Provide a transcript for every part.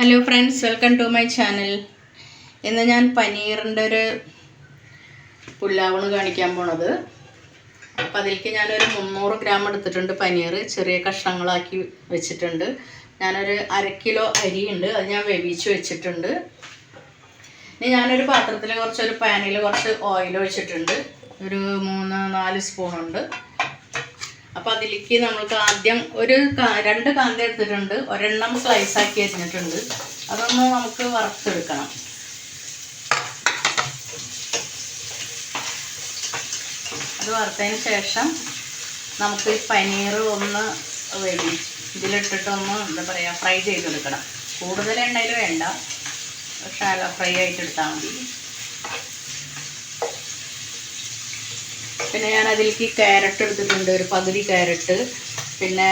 Hello friends, welcome to my channel. ഇന്ന് ഞാൻ പനീറിൻ്റെ ഒരു പുലാവാണ് കാണിക്കാൻ പോണത്. അപ്പോൾ അതിലേക്ക് ഞാനൊരു 300 ഗ്രാം എടുത്തിട്ടുണ്ട്. പനീർ ചെറിയ കഷ്ണങ്ങളാക്കി വെച്ചിട്ടുണ്ട്. ഞാനൊരു 1/2 കിലോ അരിയുണ്ട്, അത് ഞാൻ വേവിച്ച് വെച്ചിട്ടുണ്ട്. ഇനി ഞാനൊരു പാത്രത്തിൽ ഒരു പാനിൽ കുറച്ച് ഓയിൽ ഒഴിച്ചിട്ടുണ്ട്. ഒരു 3-4 സ്പൂണുണ്ട്. അപ്പോൾ അതിലേക്ക് നമ്മൾക്ക് ആദ്യം 2 കാന്ത എടുത്തിട്ടുണ്ട്. ഒരെണ്ണം സ്ലൈസാക്കി അരിഞ്ഞിട്ടുണ്ട്. അതൊന്ന് നമുക്ക് വറുത്തെടുക്കണം. അത് വറുത്തതിന് ശേഷം നമുക്ക് പനീർ ഒന്ന് ഇതിലിട്ടിട്ടൊന്ന് ഫ്രൈ ചെയ്തെടുക്കണം. കൂടുതൽ എണ്ണയിൽ വേണ്ട, ഷാലോ ഫ്രൈ ആയിട്ട് എടുത്താൽ മതി. പിന്നെ ഞാൻ അതിലേക്ക് ക്യാരറ്റ് എടുത്തിട്ടുണ്ട്, ഒരു പകുതി ക്യാരറ്റ്. പിന്നെ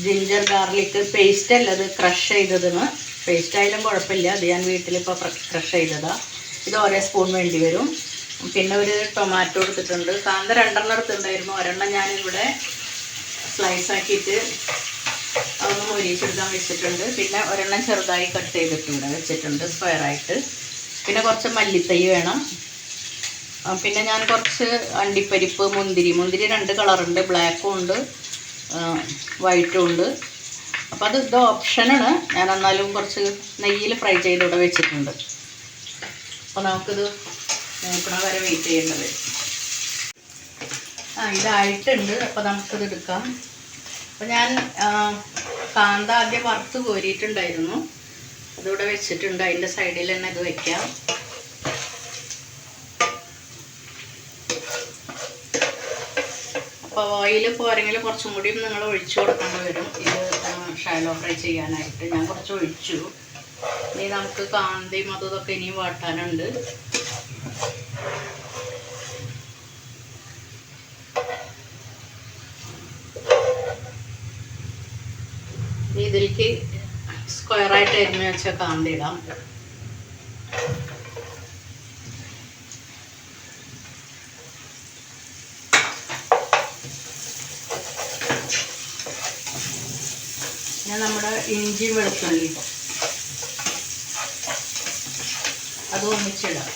ജിഞ്ചർ ഗാർലിക് പേസ്റ്റ് അല്ല, അത് ക്രഷ് ചെയ്തതെന്ന്. പേസ്റ്റ് ആയാലും കുഴപ്പമില്ല, അത് ഞാൻ വീട്ടിലിപ്പോൾ ക്രഷ് ചെയ്തതാണ്. ഇത് 1 സ്പൂൺ വേണ്ടി വരും. പിന്നെ ഒരു ടൊമാറ്റോ എടുത്തിട്ടുണ്ട്. കാന്ത 2 എടുത്തിട്ടുണ്ടായിരുന്നു, ഒരെണ്ണം ഞാനിവിടെ സ്ലൈസാക്കിയിട്ട് അതൊന്ന് മൊരിച്ചെടുക്കാൻ വെച്ചിട്ടുണ്ട്. പിന്നെ ഒരെണ്ണം ചെറുതായി കട്ട് ചെയ്തിട്ടുണ്ട് വെച്ചിട്ടുണ്ട് സ്ക്വയറായിട്ട്. പിന്നെ കുറച്ച് മല്ലിത്തൈ വേണം. പിന്നെ ഞാൻ കുറച്ച് അണ്ടിപ്പരിപ്പ്, മുന്തിരി 2 കളറുണ്ട്, ബ്ലാക്കും ഉണ്ട് വൈറ്റും ഉണ്ട്. അപ്പോൾ ഇത് ഓപ്ഷനാണ്. ഞാൻ എന്നാലും കുറച്ച് നെയ്യിൽ ഫ്രൈ ചെയ്തിവിടെ വെച്ചിട്ടുണ്ട്. അപ്പോൾ നമുക്കിത് നോക്കണ വരെ വെയിറ്റ് ചെയ്യേണ്ടത്. ഇതായിട്ടുണ്ട്. അപ്പോൾ നമുക്കിത് എടുക്കാം. അപ്പോൾ ഞാൻ കാന്ത ആദ്യം വറുത്ത് കോരിയിട്ടുണ്ടായിരുന്നു, അതിവിടെ വെച്ചിട്ടുണ്ട്. അതിൻ്റെ സൈഡിൽ തന്നെ ഇത് വയ്ക്കാം. അപ്പോൾ ഓയിൽ പോരെങ്കിൽ കുറച്ചും കൂടി നിങ്ങൾ ഒഴിച്ചു കൊടുക്കേണ്ടി വരും. ഇത് ഷാലോ ഫ്രൈ ചെയ്യാനായിട്ട് ഞാൻ കുറച്ച് ഒഴിച്ചു. ഇനി നമുക്ക് കാന്തയും അതൊക്കെ ഇനിയും വാട്ടാനുണ്ട്. ഇതിലേക്ക് സ്ക്വയറായിട്ട് അരിഞ്ഞ് വെച്ച കാന്ത ഇടാം. നമ്മുടെ ഇഞ്ചി വെളുത്തുള്ളി അത് ഒന്നിച്ചിടാം.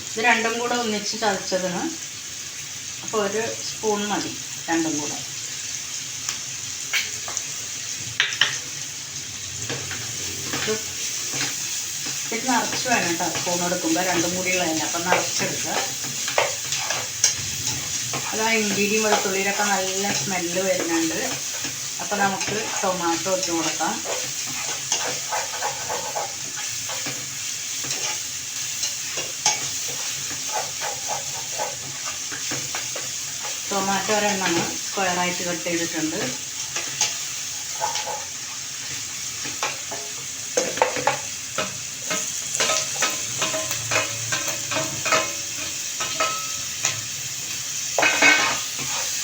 ഇത് രണ്ടും കൂടെ ഒന്നിച്ച് ചതച്ചതിന്. അപ്പോൾ 1 സ്പൂൺ മതി രണ്ടും കൂടെ. ഇത് നിറച്ച് വേണം കേട്ടോ, സ്പൂൺ എടുക്കുമ്പോൾ രണ്ടും കൂടി ഉള്ളതല്ല. അപ്പം നിറച്ചെടുക്കുക. അത് ആ ഇഞ്ചിയും വെളുത്തുള്ളിയിലൊക്കെ നല്ല സ്മെല്ല് വരുന്നുണ്ട്. അപ്പോൾ നമുക്ക് ടൊമാറ്റോ ഇട്ട് കൊടുക്കാം. ടൊമാറ്റോ ഒരെണ്ണമാണ് സ്ക്വയറായിട്ട് കട്ട് ചെയ്തിട്ടുണ്ട്.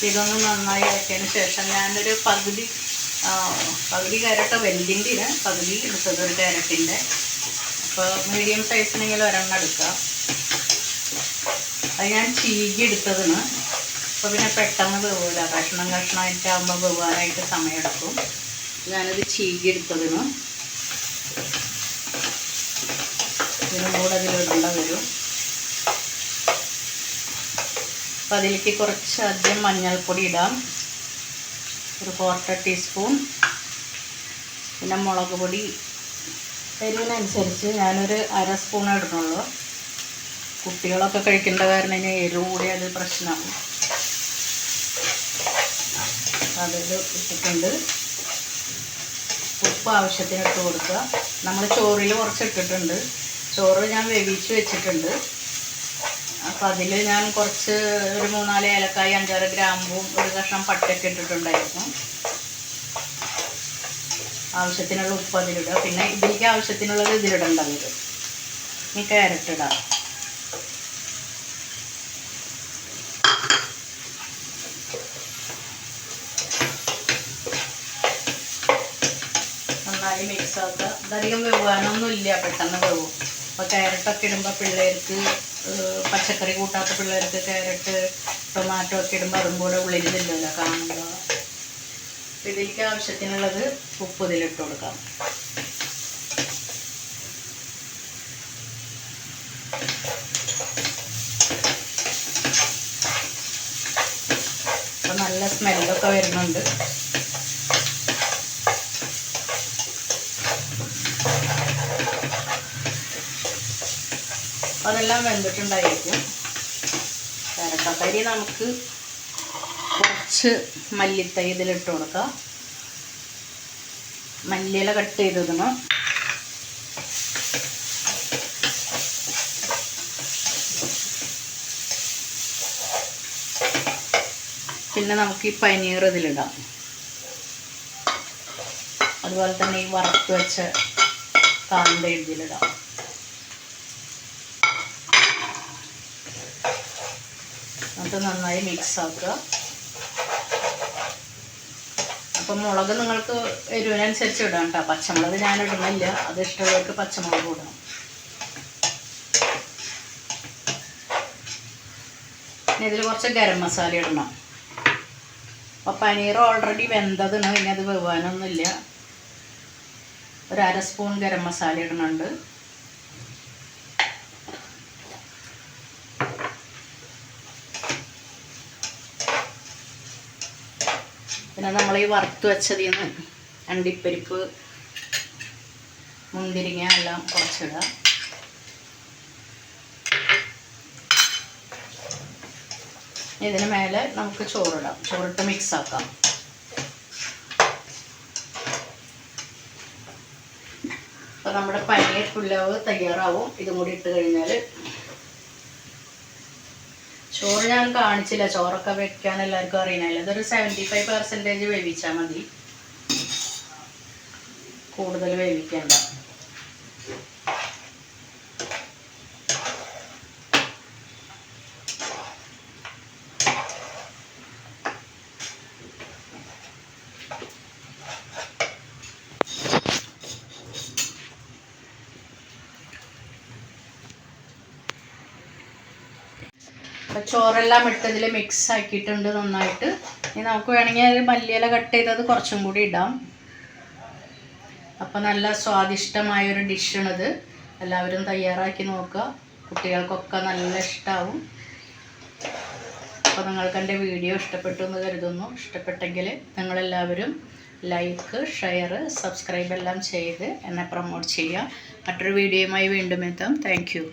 ഇതൊന്ന് നന്നായി ആക്കിയതിന് ശേഷം ഞാനൊരു പകുതി ക്യാരറ്റ് വെല്ലിൻ്റെ പകുതി എടുത്തത്, ഒരു ക്യാരറ്റിൻ്റെ. അപ്പോൾ മീഡിയം സൈസിനെങ്കിൽ ഒരെണ്ണം എടുക്കാം. അത് ഞാൻ ചീകി എടുത്തതിന്. അപ്പോൾ പിന്നെ പെട്ടെന്ന് വേവില്ല, കഷ്ണമായിട്ടാകുമ്പോൾ വേവാനായിട്ട് സമയമെടുക്കും. ഞാനത് ചീകി എടുത്തതിന്. ഇതിനും കൂടെ അതിലിടേണ്ട വരും. അപ്പോൾ അതിലേക്ക് കുറച്ച് അധികം മഞ്ഞൾപ്പൊടി ഇടാം, ഒരു 1/4 ടീസ്പൂൺ. പിന്നെ മുളക് പൊടി എരിവിനനുസരിച്ച് ഞാനൊരു 1/2 സ്പൂൺ ഇടുന്നുള്ളൂ. കുട്ടികളൊക്കെ കഴിക്കേണ്ട കാരണം ഇനി എരിവ് കൂടി അത് പ്രശ്നമാണ്. അതിൽ ഇട്ടിട്ടുണ്ട്. ഉപ്പ് ആവശ്യത്തിന് ഇട്ട് കൊടുക്കുക. നമ്മൾ ചോറിൽ കുറച്ച് ഇട്ടിട്ടുണ്ട്. ചോറ് ഞാൻ വേവിച്ച് വെച്ചിട്ടുണ്ട്. അപ്പോൾ അതിൽ ഞാൻ കുറച്ച് ഒരു 3-4 ഏലക്കായ, 5-6 ഗ്രാമ്പും, ഒരു കഷ്ണം പട്ടയൊക്കെ ഇട്ടിട്ടുണ്ടായിരുന്നു. ആവശ്യത്തിനുള്ള ഉപ്പ് അതിലിടുക. പിന്നെ ഇതിലേക്ക് ആവശ്യത്തിനുള്ളത് ഇതിലിടേണ്ടത്. ഇനി ക്യാരറ്റ് ഇടാം. നന്നായി മിക്സ് ആക്കുക. ഇതധികം വേവാനൊന്നുമില്ല, പെട്ടെന്ന് വേവും. അപ്പോൾ ക്യാരറ്റൊക്കെ ഇടുമ്പോൾ പിള്ളേർക്ക് പച്ചക്കറി കൂട്ടാത്ത പിള്ളേർക്ക് ക്യാരറ്റ് ടൊമാറ്റോ ഒക്കെ ഇടുമ്പോൾ അതും കൂടെ ഉള്ളിൽ ചെല്ലുമല്ലോ കാണുമ്പോൾ. ഇതിലേക്ക് ആവശ്യത്തിനുള്ളത് ഉപ്പ് ഇതിലിട്ട് കൊടുക്കാം. അപ്പം നല്ല സ്മെല്ലൊക്കെ വരുന്നുണ്ട്. അതെല്ലാം വെന്തിട്ടുണ്ടായിരിക്കും. കരക്കക്കരി നമുക്ക് കുറച്ച് മല്ലിത്തൈ ഇതിലിട്ട് കൊടുക്കാം. മല്ലിയില കട്ട് ചെയ്തിടണം. പിന്നെ നമുക്ക് ഈ പനീർ ഇതിലിടാം. അതുപോലെ തന്നെ ഈ വറുത്ത് വെച്ച കാന്ത ഇതിലിടാം. എന്നിട്ട് നന്നായി മിക്സ് ആക്കുക. അപ്പം മുളക് നിങ്ങൾക്ക് എരിവിനനുസരിച്ച് ഇടാം കേട്ടോ. പച്ചമുളക് ഞാൻ ഇടുന്നില്ല, അത് ഇഷ്ടമുള്ളവർക്ക് പച്ചമുളക് ഇടണം. ഇനി ഇതിൽ കുറച്ച് ഗരം മസാല ഇടണം. അപ്പോൾ പനീർ ഓൾറെഡി വെന്തതാണ്, ഇനി അത് വേവാനൊന്നുമില്ല. ഒരു 1/2 സ്പൂൺ ഗരം മസാല ഇടുന്നുണ്ട്. പിന്നെ നമ്മൾ ഈ വറുത്ത് വെച്ചതിൽ നിന്ന് അണ്ടിപ്പരിപ്പ്, മുന്തിരിങ്ങ എല്ലാം കുറച്ചിടാം. ഇതിന് മേലെ നമുക്ക് ചോറിടാം. ചോറിട്ട് മിക്സ് ആക്കാം. അപ്പോൾ നമ്മുടെ പനീർ പുലാവ് തയ്യാറാവും. ഇതും കൂടി ഇട്ട് കഴിഞ്ഞാൽ. ചോറ് ഞാൻ കാണിച്ചില്ല, ചോറൊക്കെ വെക്കാൻ എല്ലാവർക്കും അറിയണമല്ലോ. ഇതൊരു 75% വേവിച്ചാൽ മതി, കൂടുതൽ വേവിക്കേണ്ട. അപ്പോൾ ചോറെല്ലാം ഇട്ടതിൽ മിക്സ് ആക്കിയിട്ടുണ്ട് നന്നായിട്ട്. ഇനി നമുക്ക് വേണമെങ്കിൽ മല്ലിയില കട്ട് ചെയ്തത് കുറച്ചും കൂടി ഇടാം. അപ്പോൾ നല്ല സ്വാദിഷ്ടമായൊരു ഡിഷാണിത്. എല്ലാവരും തയ്യാറാക്കി നോക്കുക. കുട്ടികൾക്കൊക്കെ നല്ല ഇഷ്ടമാവും. അപ്പോൾ നിങ്ങൾക്ക് എൻ്റെ വീഡിയോ ഇഷ്ടപ്പെട്ടു എന്ന് കരുതുന്നു. ഇഷ്ടപ്പെട്ടെങ്കിൽ നിങ്ങളെല്ലാവരും ലൈക്ക്, ഷെയർ, സബ്സ്ക്രൈബ് എല്ലാം ചെയ്ത് എന്നെ പ്രൊമോട്ട് ചെയ്യുക. മറ്റൊരു വീഡിയോയുമായി വീണ്ടും എത്താം. Thank you.